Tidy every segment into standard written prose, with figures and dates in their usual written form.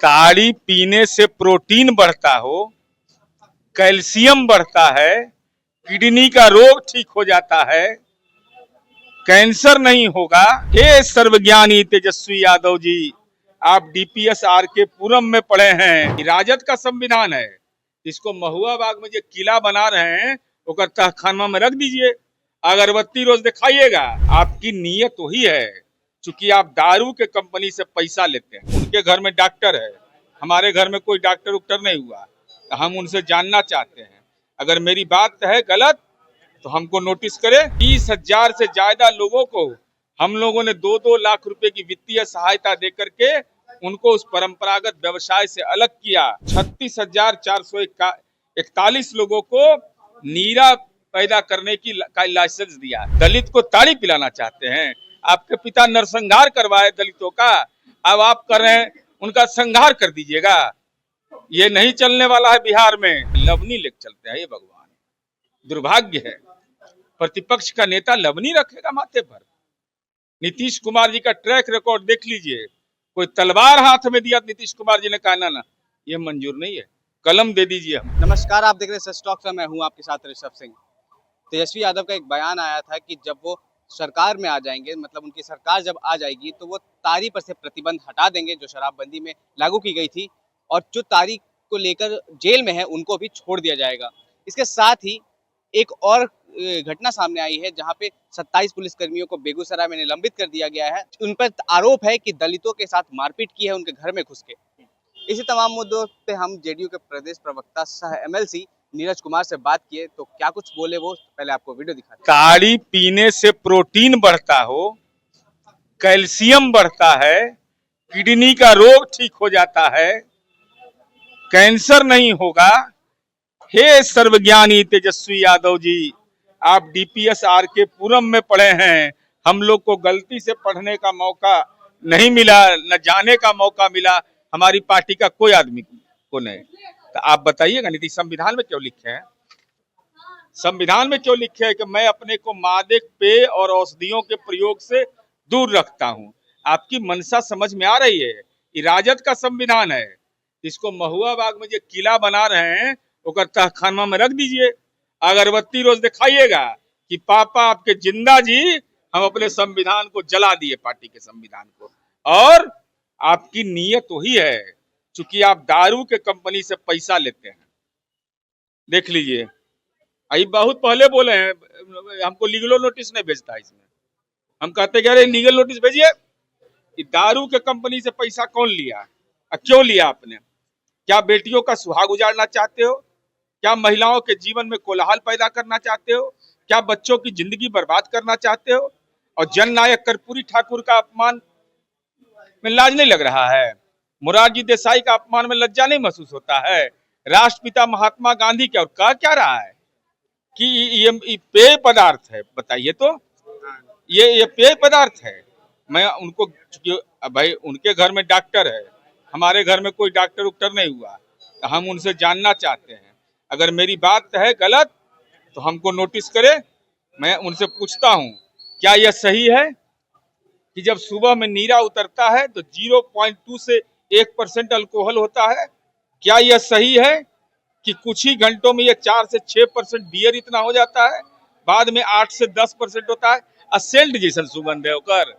ताड़ी पीने से प्रोटीन बढ़ता हो, कैल्शियम बढ़ता है, किडनी का रोग ठीक हो जाता है, कैंसर नहीं होगा। हे सर्वज्ञानी तेजस्वी यादव जी, आप डीपीएस आरके पुरम में पढ़े हैं। राजद का संविधान है, इसको महुआ बाग में जो किला बना रहे हैं ओकर तहखाना में रख दीजिए, अगरबत्ती रोज दिखाइएगा। आपकी नीयत वही है, चूंकि आप दारू के कंपनी से पैसा लेते हैं। उनके घर में डॉक्टर है, हमारे घर में कोई डॉक्टर उक्टर नहीं हुआ, तो हम उनसे जानना चाहते हैं। अगर मेरी बात है गलत तो हमको नोटिस करें। 30,000 से ज्यादा लोगों को हम लोगों ने 2-2 लाख रुपए की वित्तीय सहायता दे करके उनको उस परंपरागत व्यवसाय से अलग किया। 36,441 लोगों को नीरा पैदा करने की लाइसेंस दिया। दलित को ताड़ी पिलाना चाहते हैं। आपके पिता नरसंहार करवाए दलितों का, अब आप कर रहे हैं उनका संहार कर दीजिएगा। ये नहीं चलने वाला है बिहार में। लवनी लेके चलते हैं, ये भगवान दुर्भाग्य है। प्रतिपक्ष का नेता लवनी रखेगा माथे पर। नीतीश कुमार जी का ट्रैक रिकॉर्ड देख लीजिए, कोई तलवार हाथ में दिया नीतीश कुमार जी ने कहा ना ये मंजूर नहीं है, कलम दे दीजिए हम। नमस्कार, आप देख रहे हैं सच टॉक से, मैं हूं आपके साथ ऋषभ सिंह। तेजस्वी यादव का एक बयान आया था कि जब वो सरकार में आ जाएंगे, मतलब उनकी सरकार जब आ जाएगी तो वो ताड़ी पर से प्रतिबंध हटा देंगे जो शराबबंदी में लागू की गई थी, और जो ताड़ी को लेकर जेल में है उनको भी छोड़ दिया जाएगा। इसके साथ ही एक और घटना सामने आई है जहां पे 27 पुलिसकर्मियों को बेगूसराय में निलंबित कर दिया गया है। उन पर आरोप है कि दलितों के साथ मारपीट की है उनके घर में घुस के। इसी तमाम मुद्दों पे हम जेडीयू के प्रदेश प्रवक्ता सह एमएलसी नीरज कुमार से बात किए, तो क्या कुछ बोले वो पहले आपको वीडियो दिखा दें। ताड़ी पीने से प्रोटीन बढ़ता हो, कैल्शियम बढ़ता है, किडनी का रोग ठीक हो जाता है, कैंसर नहीं होगा। हे सर्वज्ञानी तेजस्वी यादव जी, आप डीपीएस आरके पुरम में पढ़े हैं। हम लोग को गलती से पढ़ने का मौका नहीं मिला, न जाने का मौका मिला, हमारी पार्टी का कोई आदमी को नहीं। तो आप बताइएगा नीतीश संविधान में क्यों लिखे हैं? संविधान में क्यों लिखे है कि मैं अपने को मादक पेय और औषधियों के प्रयोग से दूर रखता हूं? आपकी मनसा समझ में आ रही है? ये राजद का संविधान है, इसको महुआ बाग में जो किला बना रहे हैं ओकर तहखाना में रख दीजिए, अगरबत्ती रोज दिखाइएगा कि पापा आपके जिंदा जी हम अपने संविधान को जला दिए, पार्टी के संविधान को। और आपकी नीयत वही है, चूंकि आप दारू के कंपनी से पैसा लेते हैं। देख लीजिए, अभी बहुत पहले बोले हैं हमको लीगलो नोटिस नहीं भेजता। इसमें हम कहते कह रहे लीगल नोटिस भेजिए। दारू के कंपनी से पैसा कौन लिया, क्यों लिया आपने? क्या बेटियों का सुहाग उजाड़ना चाहते हो? क्या महिलाओं के जीवन में कोलाहल पैदा करना चाहते हो? क्या बच्चों की जिंदगी बर्बाद करना चाहते हो? और जननायक कर्पूरी ठाकुर का अपमान में लाज नहीं लग रहा है? मोरारजी देसाई का अपमान में लज्जा नहीं महसूस होता है? राष्ट्रपिता महात्मा गांधी क्या और कह क्या रहा है कि ये पेय पदार्थ है? बताइए तो, ये पेय पदार्थ है। मैं उनको, भाई उनके घर में डॉक्टर है, हमारे घर में कोई डॉक्टर उक्टर नहीं हुआ, तो हम उनसे जानना चाहते हैं। अगर मेरी बात है गलत तो हमको नोटिस करें, मैं उनसे पूछता हूं क्या यह सही है कि जब सुबह में नीरा उतरता है तो 0.2 से 1% अल्कोहल होता है? क्या यह सही है कि कुछ ही घंटों में यह 4 से 6% बियर इतना हो जाता है, बाद में 8 से 10% होता है? सेंट जैसा सुगंध है ओकर,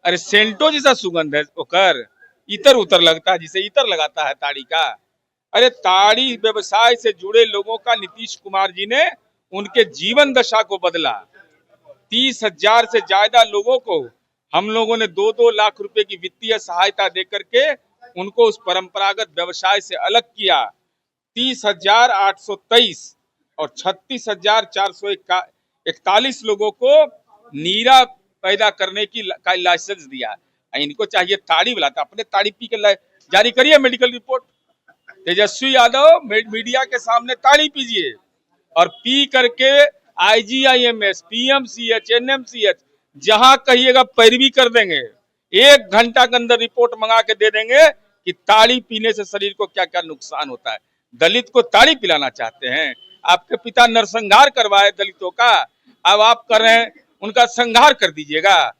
अरे सेंटो जैसा सुगंध है ओकर, इतर उतर लगता है जिसे इतर लगाता है ताड़ी का। अरे ताड़ी व्यवसाय से जुड़े लोगों का नीतीश कुमार जी ने उनके जीवन दशा को बदला। 30,000 से ज्यादा लोगों को हम लोगों ने 2-2 लाख रुपए की वित्तीय सहायता दे करके उनको उस परंपरागत व्यवसाय से अलग किया। 30,823 और 36,441 लोगों को नीरा पैदा करने की लाइसेंस दिया। इनको चाहिए ताड़ी वाला, तो अपने ताड़ी पी के जारी करिए medical report. Tejashwi Yadav media के सामने ताड़ी पीजिए और पी करके IGIMS, PMCH, NMCH जहां कहिएगा पैरवी कर देंगे। 1 घंटा के अंदर रिपोर्ट मंगा के दे देंगे कि ताड़ी पीने से शरीर को क्या क्या नुकसान होता है। दलित को ताड़ी पिलाना चाहते हैं। आपके पिता नरसंहार करवाए दलितों का, अब आप कर रहे हैं उनका संहार कर दीजिएगा।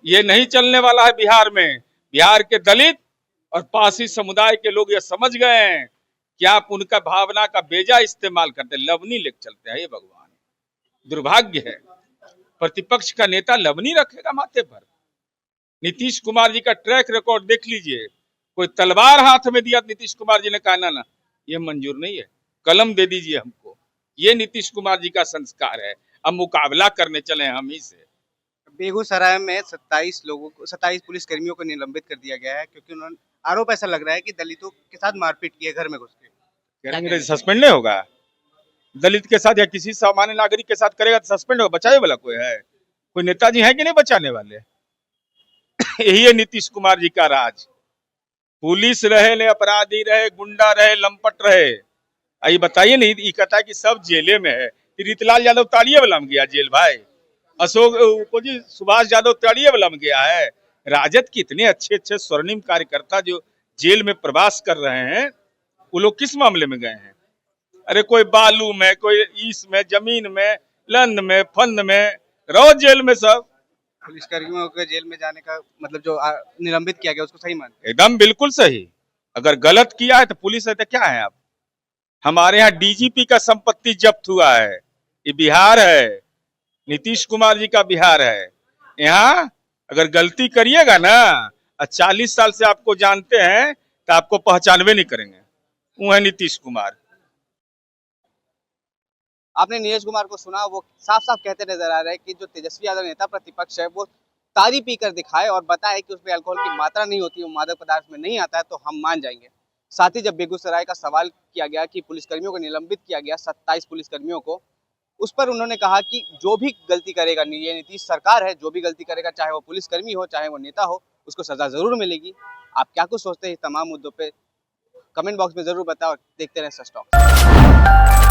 ये नहीं चलने वाला है बिहार में। बिहार के दलित और पासी समुदाय के लोग ये समझ गए हैं कि आप उनका भावना का बेजा इस्तेमाल करते, लवनी लेके चलते हैं। ये भगवान, दुर्भाग्य है, प्रतिपक्ष का नेता लवनी रखेगा माथे पर। नीतीश कुमार जी का ट्रैक रिकॉर्ड देख लीजिए, कोई तलवार हाथ में दिया, नीतीश कुमार जी ने कहा ना ये मंजूर नहीं है, कलम दे दीजिए हमको। ये नीतीश कुमार जी का संस्कार है। अब मुकाबला करने चले हम ही से। बेगूसराय में 27 पुलिस कर्मियों को निलंबित कर दिया गया है क्योंकि उन्होंने आरोप ऐसा लग रहा है कि दलितों के साथ मारपीट की है घर में घुस के। करेंगे सस्पेंड नहीं होगा? दलित के साथ या किसी सामान्य नागरिक के साथ करेगा तो सस्पेंड होगा? बचाने वाला कोई है? कोई नेताजी है कि नहीं बचाने वाले? यही है नीतीश कुमार जी का राज। पुलिस रहे, ले अपराधी रहे, गुंडा रहे, लंपट रहे, ये बताइए नहीं, ये कहता है कि सब जेले में है। रीतलाल यादव ताड़िए वाला में गया जेल भाई, अशोक जी सुभाष यादव ताड़िए वाला में गया है। राजद के इतने अच्छे अच्छे स्वर्णिम कार्यकर्ता जो जेल में प्रवास कर रहे हैं, वो लोग किस मामले में गए हैं? अरे कोई बालू में, कोई ईस में, जमीन में, लंद में, फंद में, रोज जेल में सब। पुलिसकर्मियों के जेल में जाने का मतलब जो निलंबित किया गया उसको सही मानते? एकदम बिल्कुल सही। अगर गलत किया है तो पुलिस है तो क्या है? आप हमारे यहाँ डीजीपी का संपत्ति जब्त हुआ है, ये बिहार है, नीतीश कुमार जी का बिहार है। यहाँ अगर गलती करिएगा ना, 40 साल से आपको जानते हैं तो आपको पहचानवे नहीं करेंगे। वो है नीतीश कुमार। आपने नीरज कुमार को सुना, वो साफ साफ कहते नजर आ रहे हैं कि जो तेजस्वी यादव नेता प्रतिपक्ष है वो तारी पीकर दिखाए और बताए कि उसमें अल्कोहल की मात्रा नहीं होती, वो मादक पदार्थ में नहीं आता है तो हम मान जाएंगे। साथ ही जब बेगूसराय का सवाल किया गया कि पुलिसकर्मियों को निलंबित किया गया 27 पुलिसकर्मियों को, उस पर उन्होंने कहा कि जो भी गलती करेगा, ये नीतीश सरकार है, जो भी गलती करेगा, चाहे वो पुलिसकर्मी हो चाहे वो नेता हो, उसको सजा जरूर मिलेगी। आप क्या कुछ सोचते हैं इस तमाम मुद्दों पे? कमेंट बॉक्स में जरूर बताओ और देखते रहें सच टॉक।